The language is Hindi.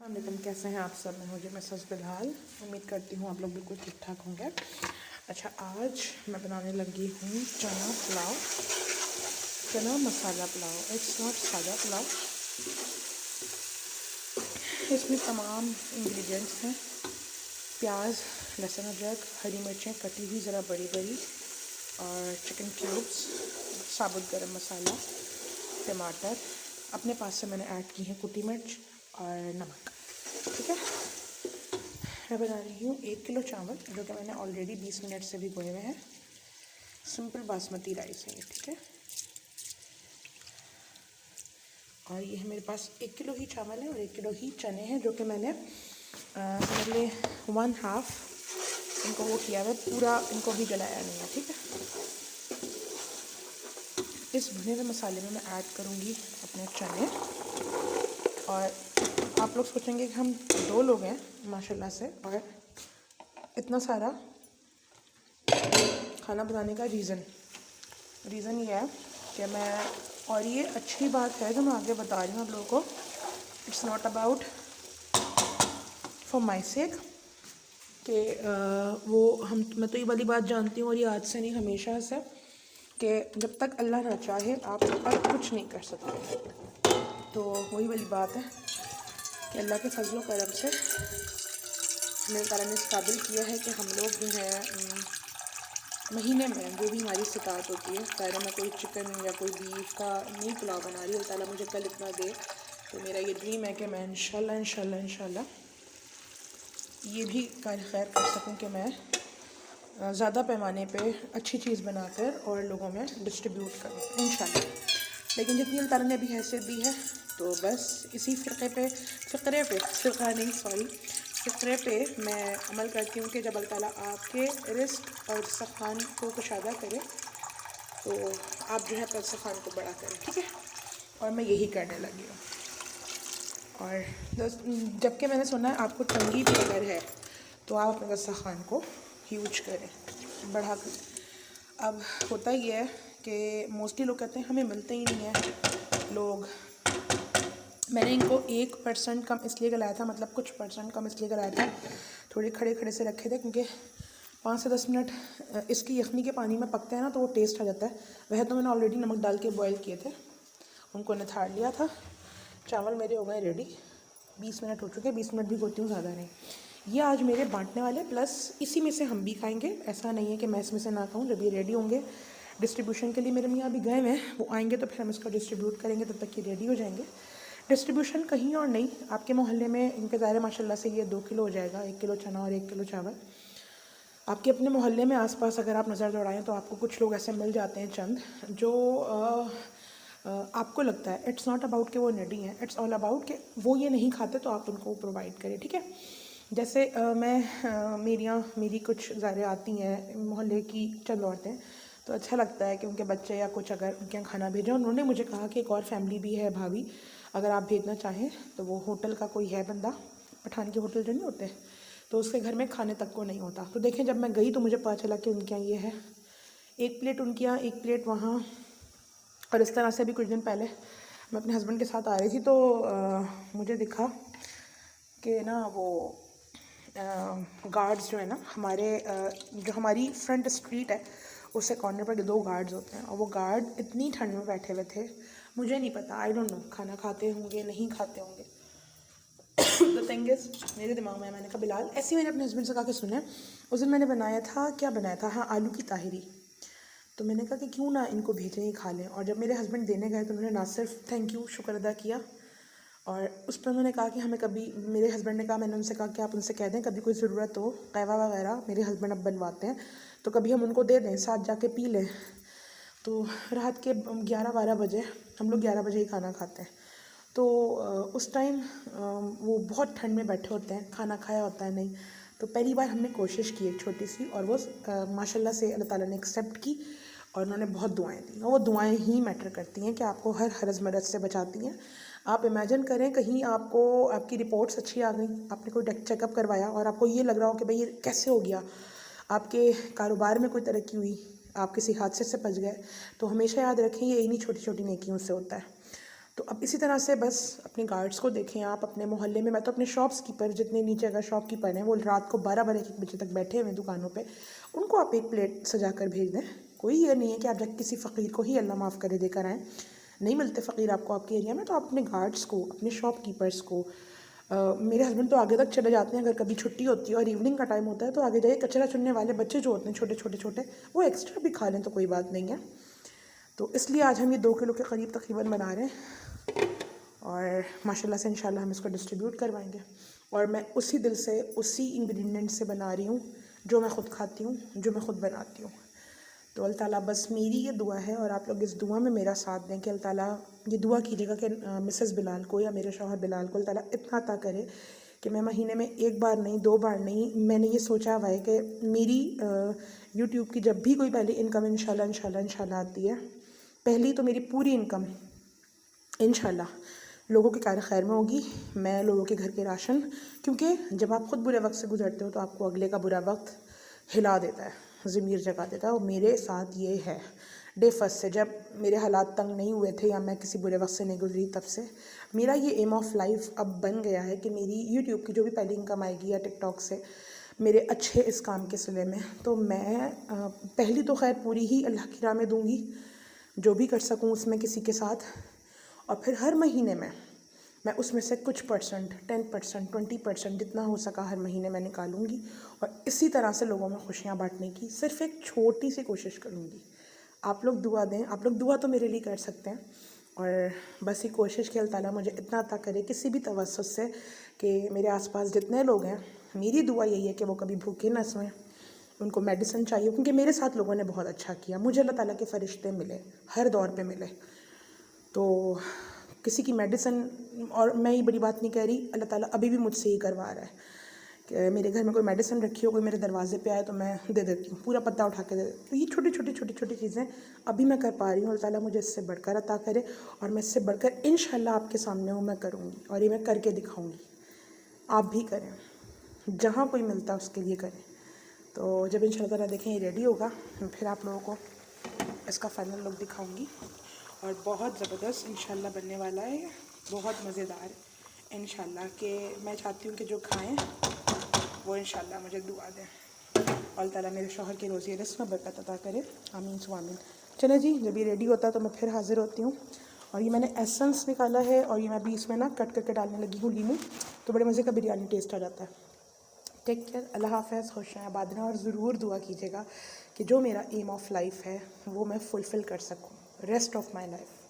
लेकिन कैसे हैं आप सब। मैं हूँ जी मिसेस बिलाल। उम्मीद करती हूँ आप लोग बिल्कुल ठीक ठाक होंगे। अच्छा, आज मैं बनाने लगी हूँ चना पुलाव, चना मसाला पुलाव। इट्स नॉट सादा पुलाव। इसमें तमाम इंग्रेडिएंट्स हैं: प्याज, लहसुन, अदरक, हरी मिर्चें कटी हुई ज़रा बड़ी बड़ी, और चिकन क्यूब्स, साबुत गरम मसाला, टमाटर। अपने पास से मैंने ऐड की है कुटी मिर्च और नमक। ठीक है, मैं बना रही हूँ 1 किलो चावल, जो कि मैंने ऑलरेडी 20 मिनट से भी भिगोए हुए हैं। सिंपल बासमती राइस है ये। ठीक है, और ये है मेरे पास 1 किलो ही चावल है और 1 किलो ही चने हैं, जो कि मैंने पहले 1/2 इनको वो किया है, पूरा इनको भी जलाया नहीं है। ठीक है, इस भुने हुए मसाले में मैं ऐड करूँगी अपने चने। और आप लोग सोचेंगे कि हम 2 लोग हैं माशाल्लाह से, और इतना सारा खाना बनाने का रीज़न ये है कि मैं, और ये अच्छी बात है जो मैं आगे बता रही हूँ आप लोगों को, it's not about for my sake कि मैं तो ये वाली बात जानती हूँ, और ये आज से नहीं हमेशा से, कि जब तक अल्लाह ना चाहे आप पर कुछ नहीं कर सकते। तो वही वाली बात है कि अल्लाह के फजलो करम से मेरे ताला ने इस काबिल किया है कि हम लोग जो है महीने में जो भी हमारी सितात होती है, चाहे मैं कोई चिकन या कोई बीफ का नहीं पुलाव बना रही हूँ, ताला मुझे कल इतना दे, तो मेरा ये ड्रीम है कि मैं इंशाल्लाह ये भी खैर कर सकूँ कि मैं ज़्यादा पैमाने पे अच्छी चीज़ बनाकर और लोगों में डिस्ट्रीब्यूट करूँ इंशाल्लाह। लेकिन जितनी अल्लाह ताला ने अभी हैसियत दी है, तो बस इसी फ़िक्रे पे मैं अमल करती हूँ कि जब अल्लाह ताला आपके रिस्क और सखान को कुशादा करे, तो आप जो है अपने सखान को बड़ा करें। ठीक है, और मैं यही करने लगी हूँ। और जबकि मैंने सुना है आपको तंगी भी अगर है तो आप अपने सखान को यूज करें, बढ़ा करें। अब होता ही है कि मोस्टली लोग कहते हैं हमें मिलते ही नहीं है लोग। मैंने इनको 1% कम इसलिए गलाया था, मतलब कुछ % कम इसलिए गलाया था, थोड़े खड़े से रखे थे, क्योंकि 5 से 10 मिनट इसकी यखनी के पानी में पकते हैं ना, तो वो टेस्ट आ जाता है। वह तो मैंने ऑलरेडी नमक डाल के बॉयल किए थे, उनको निथाड़ लिया था। चावल मेरे हो गए रेडी, 20 मिनट हो चुके हैं। 20 मिनट भी होती हूँ, ज़्यादा नहीं। ये आज मेरे बांटने वाले, प्लस इसी में से हम भी खाएंगे। ऐसा नहीं है कि मैं इसमें से ना खाऊँ। जब ये रेडी होंगे डिस्ट्रीब्यूशन के लिए, मेरे मियाँ अभी गए हैं, वो आएंगे तो फिर हम इसको डिस्ट्रीब्यूट करेंगे, तब तक ये रेडी हो जाएंगे। डिस्ट्रीब्यूशन कहीं और नहीं, आपके मोहल्ले में इनके ज़ाहिर माशाल्लाह से ये 2 किलो हो जाएगा, 1 किलो चना और 1 किलो चावल। आपके अपने मोहल्ले में आसपास अगर आप नज़र दौड़ाएं तो आपको कुछ लोग ऐसे मिल जाते हैं चंद, जो आपको लगता है इट्स नॉट अबाउट कि वो नडी हैं, इट्स ऑल अबाउट कि वो ये नहीं खाते तो आप उनको प्रोवाइड करें। ठीक है, जैसे मेरी कुछ ज़ाहिर आती हैं मोहल्ले की चंद औरतें, तो अच्छा लगता है कि उनके बच्चे या कुछ अगर उनके यहाँ खाना भेजें। उन्होंने मुझे कहा कि एक और फैमिली भी है भाभी, अगर आप भेजना चाहें तो वो होटल का कोई है बंदा, पठान के होटल जो नहीं होते, तो उसके घर में खाने तक को नहीं होता। तो देखें, जब मैं गई तो मुझे पता चला कि उनके यहाँ ये है, 1 प्लेट उनके यहाँ, 1 प्लेट वहाँ। और इस तरह से भी कुछ दिन पहले मैं अपने हस्बैंड के साथ आ रही थी, तो मुझे दिखा कि ना वो गार्ड्स जो है ना हमारे, जो हमारी फ्रंट स्ट्रीट है उससे कॉर्नर पर 2 गार्ड्स होते हैं, और वो गार्ड इतनी ठंड में बैठे हुए थे। मुझे नहीं पता, आई डोंट नो, खाना खाते होंगे नहीं खाते होंगे। द थिंग इज़, मेरे दिमाग में मैंने कहा बिलाल, ऐसे ही मैंने अपने हस्बैंड से कहा कि सुने, उस दिन मैंने बनाया था, क्या बनाया था, हाँ, आलू की ताहिरी। तो मैंने कहा कि क्यों ना इनको भेजें, ही खा लें। और जब मेरे हस्बैंड देने गए तो उन्होंने ना सिर्फ थैंक यू शुक्र अदा किया, और उस पर उन्होंने कहा कि हमें कभी, मेरे हस्बैंड ने कहा, मैंने उनसे कहा कि आप उनसे कह दें कभी कोई ज़रूरत हो, कहवा वगैरह मेरे हस्बैंड अब बनवाते हैं, तो कभी हम उनको दे दें, साथ जाके पी लें। तो रात के 11-12 बजे, हम लोग 11 बजे ही खाना खाते हैं, तो उस टाइम वो बहुत ठंड में बैठे होते हैं, खाना खाया होता है नहीं। तो पहली बार हमने कोशिश की एक छोटी सी, और वो माशाल्लाह से अल्लाह ताला ने एक्सेप्ट की, और उन्होंने बहुत दुआएं दी। और वो दुआएं ही मैटर करती हैं कि आपको हर हरज मरज से बचाती हैं। आप इमेजिन करें, कहीं आपको आपकी रिपोर्ट्स अच्छी आ गई, आपने कोई चेकअप करवाया और आपको ये लग रहा हो कि भाई ये कैसे हो गया, आपके कारोबार में कोई तरक्की हुई, आप किसी हादसे से बच गए, तो हमेशा याद रखें ये इन्हीं छोटी छोटी नेकियों से होता है। तो अब इसी तरह से बस अपने गार्ड्स को देखें आप अपने मोहल्ले में। मैं तो अपने शॉप्स कीपर जितने नीचे अगर शॉपकीपर हैं वो रात को 12-12 1 बजे तक बैठे हुए हैं दुकानों पे, उनको आप एक प्लेट सजा कर भेज दें। कोई ये नहीं है कि आप जब किसी फ़कीर को ही अल्लाह माफ़ करे देकर आएँ। नहीं मिलते फ़कीर आपको आपके एरिया में, तो आप अपने गार्ड्स को, अपने शॉपकीपर्स को, मेरे हस्बैंड तो आगे तक चले जाते हैं अगर कभी छुट्टी होती है और इवनिंग का टाइम होता है, तो आगे जाके कचरा चुनने वाले बच्चे जो होते हैं छोटे छोटे छोटे, वो एक्स्ट्रा भी खा लें तो कोई बात नहीं है। तो इसलिए आज हम ये 2 किलो के करीब तकरीबन बना रहे हैं और माशाल्लाह से इंशाल्लाह हम इसको डिस्ट्रीब्यूट करवाएंगे। और मैं उसी दिल से, उसी इंग्रेडिएंट से बना रही हूँ जो मैं ख़ुद खाती हूँ, जो मैं ख़ुद बनाती हूँ। तो अल्लाह ताला बस मेरी ये दुआ है और आप लोग इस दुआ में मेरा साथ दें कि अल्लाह ताला ये दुआ कीजिएगा कि मिसेस बिलाल को या मेरे शौहर बिलाल को अल्लाह ताला इतना अता करे कि मैं महीने में 1 बार नहीं 2 बार नहीं, मैंने ये सोचा हुआ है कि मेरी यूट्यूब की जब भी कोई पहली इनकम इंशाल्लाह इंशाल्लाह इंशाल्लाह आती है, पहली तो मेरी पूरी इनकम इंशाल्लाह लोगों के कार खैर में होगी। मैं लोगों के घर के राशन, क्योंकि जब आप ख़ुद बुरे वक्त से गुजरते हो तो आपको अगले का बुरा वक्त हिला देता है, ज़मीर जगा देता है। और मेरे साथ ये है डे फर्स्ट से, जब मेरे हालात तंग नहीं हुए थे या मैं किसी बुरे वक्त से नहीं गुजरी, तब से मेरा ये एम ऑफ लाइफ अब बन गया है कि मेरी यूट्यूब की जो भी पहली इनकम आएगी या टिकटॉक से मेरे अच्छे इस काम के सिले में, तो मैं पहली तो खैर पूरी ही अल्लाह की राह में दूँगी, जो भी कर सकूँ उसमें किसी के साथ। और फिर हर महीने में मैं उसमें से कुछ परसेंट 10% 20% जितना हो सका हर महीने मैं निकालूंगी और इसी तरह से लोगों में खुशियाँ बांटने की सिर्फ एक छोटी सी कोशिश करूँगी। आप लोग दुआ दें, आप लोग दुआ तो मेरे लिए कर सकते हैं और बस ये कोशिश कि अल्लाह ताला मुझे इतना अता करे किसी भी तवज्जुह से कि मेरे आसपास जितने लोग हैं, मेरी दुआ यही है कि वो कभी भूखे ना सोएं, उनको मेडिसिन चाहिए, क्योंकि मेरे साथ लोगों ने बहुत अच्छा किया, मुझे अल्लाह ताला के फ़रिश्ते मिले, हर दौर पे मिले। तो किसी की मेडिसिन, और मैं ये बड़ी बात नहीं कह रही, अल्लाह ताला अभी भी मुझसे ही करवा रहा है कि मेरे घर में कोई मेडिसिन रखी हो, कोई मेरे दरवाजे पे आए तो मैं दे देती हूँ, पूरा पत्ता उठा के दे देती हूँ। तो ये छोटी छोटी छोटी छोटी चीज़ें अभी मैं कर पा रही हूँ, अल्लाह ताला मुझे इससे बढ़कर अता करे और मैं इससे बढ़कर इंशाल्लाह आपके सामने हूँ, मैं करूँगी और ये मैं करके दिखाऊँगी। आप भी करें, जहाँ कोई मिलता है उसके लिए करें। तो जब इंशाल्लाह ताला देखें ये रेडी होगा, फिर आप लोगों को इसका फाइनल लुक दिखाऊंगी और बहुत ज़बरदस्त इंशाल्लाह बनने वाला है, बहुत मज़ेदार इंशाल्लाह। कि मैं चाहती हूँ कि जो खाएं वो इंशाल्लाह मुझे दुआ दें और अल्लाह ताला मेरे शौहर की रोज़ी रिज़्क़ में बरकत अता करे, आमीन सु आमीन। चले जी, जब ये रेडी होता है तो मैं फिर हाज़िर होती हूँ। और ये मैंने एसेंस निकाला है और ये मैं अभी इसमें ना कट करके डालने लगी हूँ लीमू, तो बड़े मज़े का बिरयानी टेस्ट आ जाता है। टेक केयर, अल्लाह हाफ़िज़, खुश रहें, आबाद रहें और ज़रूर दुआ कीजिएगा कि जो मेरा एम ऑफ लाइफ है वो मैं फुलफ़िल कर सकूँ रेस्ट ऑफ माई लाइफ।